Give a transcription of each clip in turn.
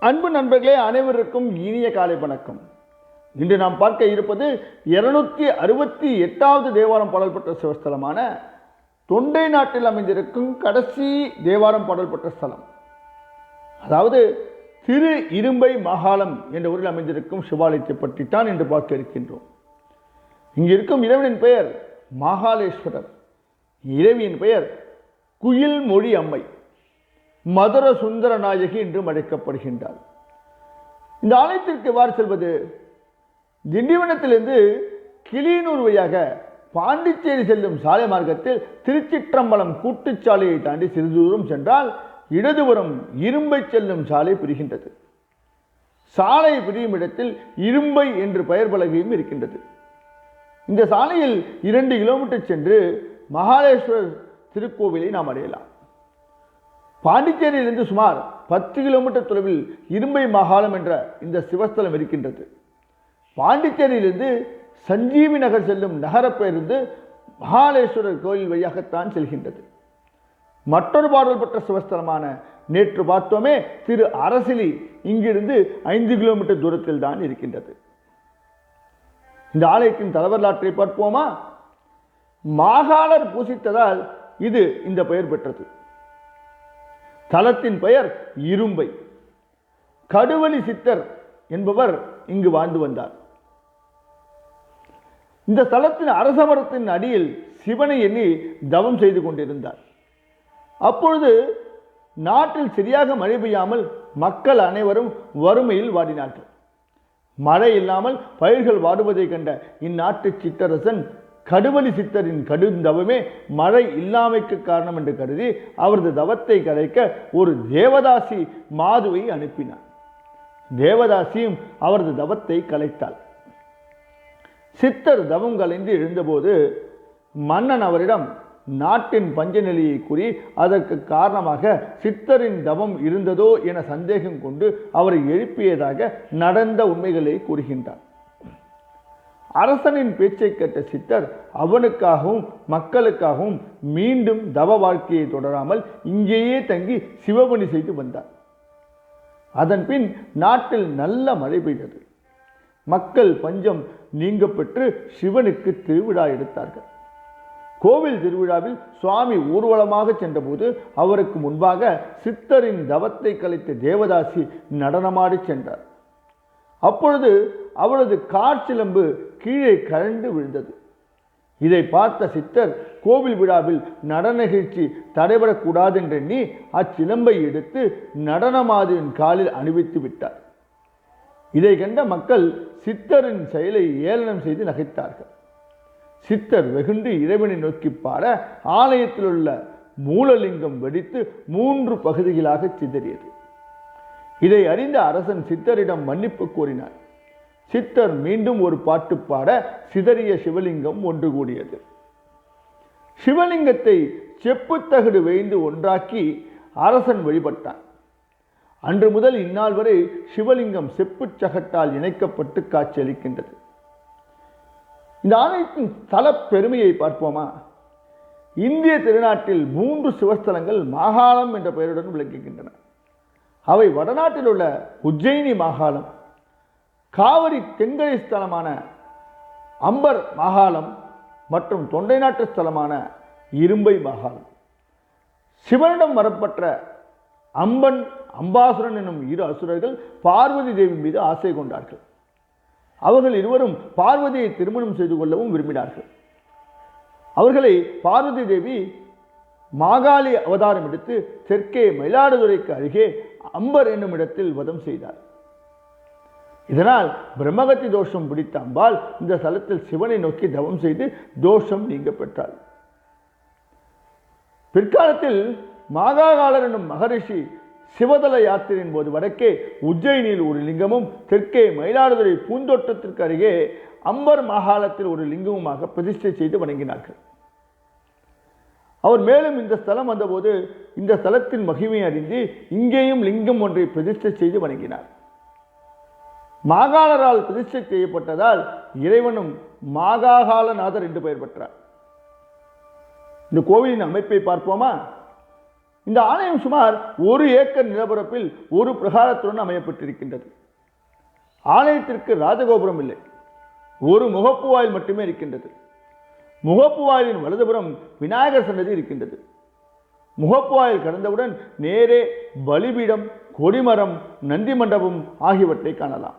அன்பு நண்பர்களே, அனைவருக்கும் இனிய காலை வணக்கம். இன்று நாம் பார்க்க இருப்பது 268வது தேவாரம் பாடல் பெற்ற சிவஸ்தலமான தொண்டை நாட்டில் அமைந்திருக்கும் கடைசி தேவாரம் பாடல் பெற்ற ஸ்தலம், அதாவது திரு இரும்பை மாகாளம் என்ற ஊரில் அமைந்திருக்கும் சிவாலயத்தை பற்றித்தான் இன்று பார்க்க இருக்கின்றோம். இங்கு இருக்கும் இறைவனின் பெயர் மாகாளேஸ்வரர். இறைவியின் பெயர் குயில் மொழி அம்மை, மதுர சுந்தர நாயகி என்றும் அழைக்கப்படுகின்றார். இந்த ஆலயத்திற்கு எவ்வாறு செல்வது? திண்டிவனத்திலிருந்து கிளியனூர் வழியாக பாண்டிச்சேரி செல்லும் சாலை மார்க்கத்தில் திருச்சிற்றம்பலம் கூட்டுச்சாலையை தாண்டி சிறிது தூரம் சென்றால் இடதுபுறம் இரும்பை செல்லும் சாலை பிரிகின்றது. சாலை பிரியும் இடத்தில் இரும்பை என்று பெயர் பலகையும் இருக்கின்றது. இந்த சாலையில் 2 கிலோமீட்டர் சென்று மகாலேஸ்வரர் திருக்கோவிலை நாம் அடையலாம். பாண்டிச்சேரியிலிருந்து சுமார் 10 கிலோமீட்டர் தொலைவில் இரும்பை மாகாளம் என்ற இந்த சிவஸ்தலம் இருக்கின்றது. பாண்டிச்சேரியிலிருந்து சஞ்சீவி நகர் செல்லும் நகர பேருந்து மகாலேஸ்வரர் கோயில் வழியாகத்தான் செல்கின்றது. மற்றொரு பாடல் பெற்ற சிவஸ்தலமான நேற்று பார்த்தோமே திரு அரசிலி இங்கிருந்து 5 கிலோமீட்டர் தூரத்தில் தான் இருக்கின்றது. இந்த ஆலயத்தின் தலைவரலாற்றை பார்ப்போமா? மாகாளர் பூசித்ததால் இது இந்த பெயர் பெற்றது. தலத்தின் பெயர் இரும்பை. கடுவலி சித்தர் என்பவர் இங்கு வாழ்ந்து வந்தார். இந்த ஸ்தலத்தின் அரசமரத்தின் அடியில் சிவனை எண்ணி தவம் செய்து கொண்டிருந்தார். அப்பொழுது நாட்டில் சரியாக மழை பெய்யாமல் மக்கள் அனைவரும் வறுமையில் வாடினார்கள். மழை இல்லாமல் பயிர்கள் வாடுவதை கண்ட இந்நாட்டு சிற்றரசன் கடுவலி சித்தரின் கடும் தவமே மழை இல்லாமைக்கு காரணம் என்று கருதி அவரது தவத்தை கலைக்க ஒரு தேவதாசி மாதுவை அனுப்பினார். தேவதாசியும் அவரது தவத்தை கலைத்தாள். சித்தர் தவம் கலைந்து எழுந்தபோது மன்னன் அவரிடம் நாட்டின் பஞ்ச நிலையை கூறி அதற்கு காரணமாக சித்தரின் தவம் இருந்ததோ என சந்தேகம் கொண்டு அவரை எழுப்பியதாக நடந்த உண்மைகளை கூறுகின்றார். அரசனின் பேச்சை கேட்ட சித்தர் அவனுக்காகவும் மக்களுக்காகவும் மீண்டும் தவ வாழ்க்கையை தொடராமல் இங்கேயே தங்கி சிவபணி செய்து வந்தார். அதன் பின் நாட்டில் நல்ல மழை பெய்தது. மக்கள் பஞ்சம் நீங்க பெற்று சிவனுக்கு திருவிழா எடுத்தார்கள். கோவில் திருவிழாவில் சுவாமி ஊர்வலமாக சென்றபோது அவருக்கு முன்பாக சித்தரின் தவத்தை கலைத்த தேவதாசி நடனமாடி சென்றார். அப்பொழுது அவளது காற்சிலம்பு கீழே கழண்டு விழுந்தது. இதை பார்த்த சித்தர் கோவில் விழாவில் நடன நிகழ்ச்சி தடைபடக்கூடாது என்றெண்ணி அச்சிலம்பை எடுத்து நடனமாதியின் காலில் அணிவித்து விட்டார். இதை கண்ட மக்கள் சித்தரின் செயலை ஏளனம் செய்து நகைத்தார்கள். சித்தர் வெகுண்டு இறைவனை நோக்கி பாட ஆலயத்தில் உள்ள மூலலிங்கம் வெடித்து 3 பகுதிகளாக சிதறியது. இதை அறிந்த அரசன் சித்தரிடம் மன்னிப்பு கோரினார். சித்தர் மீண்டும் ஒரு பாட்டு பாட சிதறிய சிவலிங்கம் ஒன்று கூடியது. சிவலிங்கத்தை செப்புத்தகடு வேய்ந்து ஒன்றாக்கி அரசன் வழிபட்டான். அன்று முதல் இந்நாள் வரை சிவலிங்கம் செப்புச் சகட்டால் இணைக்கப்பட்டு காட்சியளிக்கின்றது. இந்த ஆலயத்தின் தல பெருமையை பார்ப்போமா? இந்திய திருநாட்டில் 3 சிவஸ்தலங்கள் மாகாளம் என்ற பெயருடன் விளங்குகின்றன. அவை வடநாட்டில் உள்ள உஜ்ஜயினி மாகாளம், காவிரி தென்கரை ஸ்தலமான அம்பர் மாகாளம் மற்றும் தொண்டை நாட்டு ஸ்தலமான இரும்பை மாகாளம். சிவனிடம் வரப்பட்ட அம்பன் அம்பாசுரன் எனும் 2 அசுரர்கள் பார்வதி தேவி மீது ஆசை கொண்டார்கள். அவர்கள் இருவரும் பார்வதியை திருமணம் செய்து கொள்ளவும் விரும்பினார்கள். அவர்களை பார்வதி தேவி மாகாளி அவதாரம் எடுத்து தெற்கே மயிலாடுதுறைக்கு அருகே அம்பர் என்னும் இடத்தில் வதம் செய்தார். இதனால் பிரம்மகத்தி தோஷம் பிடித்த அம்பாள் இந்த ஸ்தலத்தில் சிவனை நோக்கி தவம் செய்து தோஷம் நீங்க பெற்றாள். பிற்காலத்தில் மாகாகாலர் என்னும் மகரிஷி சிவதல யாத்திரையின் போது வடக்கே உஜ்ஜயினியில் ஒரு லிங்கமும் தெற்கே மயிலாடுதுறை பூந்தோட்டத்திற்கு அருகே அம்பர் மாகாளத்தில் ஒரு லிங்கமுமாக பிரதிஷ்டை செய்து வணங்கினார்கள். அவர் மேலும் இந்த ஸ்தலம் வந்தபோது இந்த ஸ்தலத்தின் மகிமை அறிந்து இங்கேயும் லிங்கம் ஒன்றை பிரதிஷ்டை செய்து வணங்கினார். மாகாளரால் பிரதிஷ்டை செய்யப்பட்டதால் இறைவனும் மாகாகாலநாதர் என்று பெயர் பெற்றார். இந்த கோவிலின் அமைப்பை பார்ப்போமா? இந்த ஆலயம் சுமார் 1 ஏக்கர் நிலப்பரப்பில் ஒரு பிரகாரத்துடன் அமையப்பட்டிருக்கின்றது. ஆலயத்திற்கு ராஜகோபுரம் இல்லை, ஒரு முகப்பு வாயில் மட்டுமே இருக்கின்றது. முகப்பு வாயிலின் வலதுபுறம் விநாயகர் சன்னதி இருக்கின்றது. முகப்பு வாயில் கடந்தவுடன் நேரே பலிபீடம், கொடிமரம், நந்தி மண்டபம் ஆகியவற்றை காணலாம்.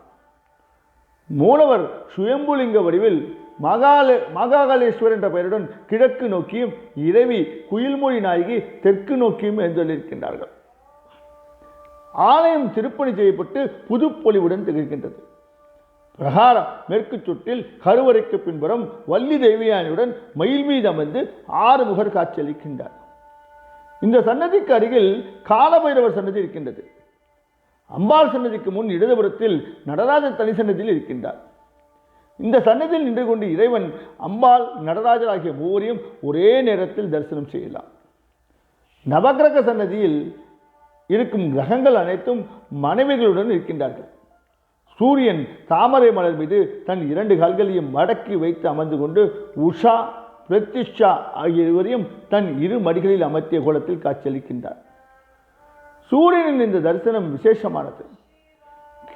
மூலவர் சுயம்புலிங்க வடிவில் மாகாளேஸ்வர் என்ற பெயருடன் கிழக்கு நோக்கியும், இறைவி குயில்மொழி நாயகி தெற்கு நோக்கியும் எழுந்தள்ளிருக்கின்றார்கள். ஆலயம் திருப்பணி செய்யப்பட்டு புதுப்பொலிவுடன் திகழ்கின்றது. பிரகாரம் மேற்கு சுற்றில் கருவறைக்கு பின்புறம் வள்ளி தேவியானியுடன் மயில் மீது அமர்ந்து 6 முகர் காட்சியளிக்கின்றார். இந்த சன்னதிக்கு அருகில் காலபைரவர் சன்னதி இருக்கின்றது. அம்பாள் சன்னதிக்கு முன் இடதுபுறத்தில் நடராஜர் தனி சன்னதியில் இருக்கின்றார். இந்த சன்னதியில் நின்று கொண்டு இறைவன், அம்பாள், நடராஜர் ஆகிய மூவரையும் ஒரே நேரத்தில் தரிசனம் செய்யலாம். நவக்கிரக சன்னதியில் இருக்கும் கிரகங்கள் அனைத்தும் மனைவிகளுடன் இருக்கின்றார்கள். சூரியன் தாமரை மலர் மீது தன் 2 கால்களையும் மடக்கி வைத்து அமர்ந்து கொண்டு உஷா, பிரத்யுஷா ஆகிய இருவரையும் தன் 2 மடிகளில் அமர்த்திய கோலத்தில் காட்சியளிக்கின்றார். சூரியனின் இந்த தரிசனம் விசேஷமானது.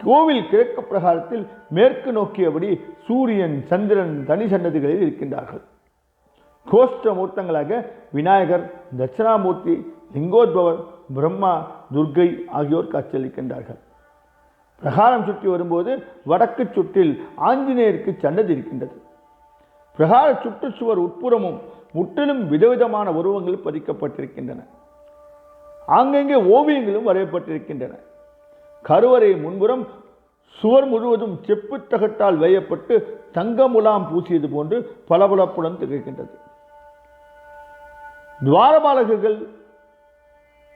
கோவில் கிழக்கு பிரகாரத்தில் மேற்கு நோக்கியபடி சூரியன், சந்திரன் தனி சன்னதிகளில் இருக்கின்றார்கள். கோஷ்ட மூர்த்தங்களாக விநாயகர், தட்சிணாமூர்த்தி, லிங்கோத்பவர், பிரம்மா, துர்க்கை ஆகியோர் காட்சியளிக்கின்றார்கள். பிரகாரம் சுற்றி வரும்போது வடக்கு சுற்றில் ஆஞ்சநேயருக்கு சன்னதி இருக்கின்றது. பிரகார சுற்றுச்சுவர் உட்புறமும் முற்றிலும் விதவிதமான உருவங்கள் பதிக்கப்பட்டிருக்கின்றன. ஆங்கங்கே ஓவியங்களும் வரையப்பட்டிருக்கின்றன. கருவறை முன்புறம் சுவர் முழுவதும் செப்பு தகட்டால் வேயப்பட்டு தங்க முலாம் பூசியது போன்று பளபளப்புடன் திகழ்கின்றது. துவாரபாலகர்கள்,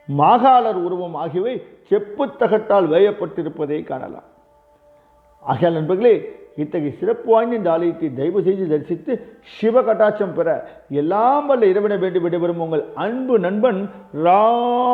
மாகாளர் உருவம் ஆகியவை செப்பு தகட்டால் வேயப்பட்டிருப்பதை காணலாம். ஆகையால் நண்பர்களே, இத்தகைய சிறப்பு வாய்ந்த இந்த ஆலயத்தை தயவு செய்து தரிசித்து சிவ கட்டாட்சம் பெற எல்லாம் வல்ல இறைவனை வேண்டி விடைபெறும் உங்கள் அன்பு நண்பன் ரா